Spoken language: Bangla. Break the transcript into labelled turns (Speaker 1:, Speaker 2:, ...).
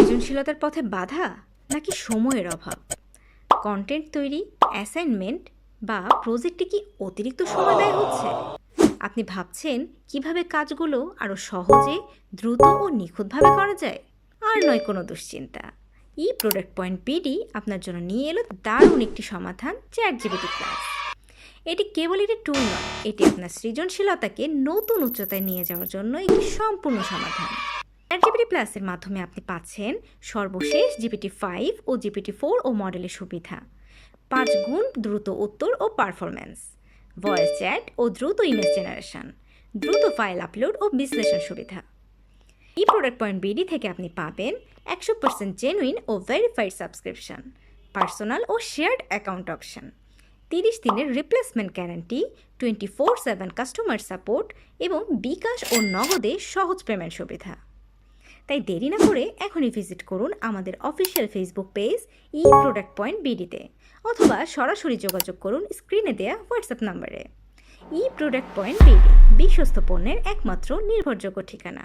Speaker 1: সৃজনশীলতার পথে বাধা নাকি সময়ের অভাব? কন্টেন্ট তৈরি, অ্যাসাইনমেন্ট বা প্রজেক্টে কি অতিরিক্ত সময় ব্যয় হচ্ছে? আপনি ভাবছেন কিভাবে কাজগুলো আরও সহজে, দ্রুত ও নিখুঁতভাবে করা যায়? আর নয় কোনো দুশ্চিন্তা। প্রোডাক্ট পয়েন্ট বিডি আপনার জন্য নিয়ে এলো দারুণ একটি সমাধান, চ্যাটজিপিটি প্লাস। এটি কেবল একটি টুল নয়, এটি আপনার সৃজনশীলতাকে নতুন উচ্চতায় নিয়ে যাওয়ার জন্য একটি সম্পূর্ণ সমাধান। চ্যাটজিপিটি প্লাসের মাধ্যমে আপনি পাচ্ছেন সর্বশেষ GPT-5 ও GPT-4 ও মডেলের সুবিধা, 5 গুণ দ্রুত উত্তর ও পারফরম্যান্স, ভয়েস চ্যাট ও দ্রুত ইমেজ জেনারেশন, দ্রুত ফাইল আপলোড ও বিশ্লেষণ সুবিধা। প্রোডাক্ট পয়েন্ট বিডি থেকে আপনি পাবেন 100% জেনুইন ও ভেরিফাইড সাবস্ক্রিপশন, পার্সোনাল ও শেয়ার্ড অ্যাকাউন্ট অপশন, 30 দিনের রিপ্লেসমেন্ট গ্যারান্টি, 24/7 কাস্টমার সাপোর্ট এবং বিকাশ ও নগদে সহজ পেমেন্ট সুবিধা। তাই দেরি না করে এখনই ভিজিট করুন আমাদের official Facebook page product point বিডিতে, অথবা সরাসরি যোগাযোগ করুন স্ক্রিনে দেয়া হোয়াটসঅ্যাপ নম্বরে। প্রোডাক্ট পয়েন্ট বিডি, বিশ্বস্ত পণ্যের একমাত্র নির্ভরযোগ্য ঠিকানা।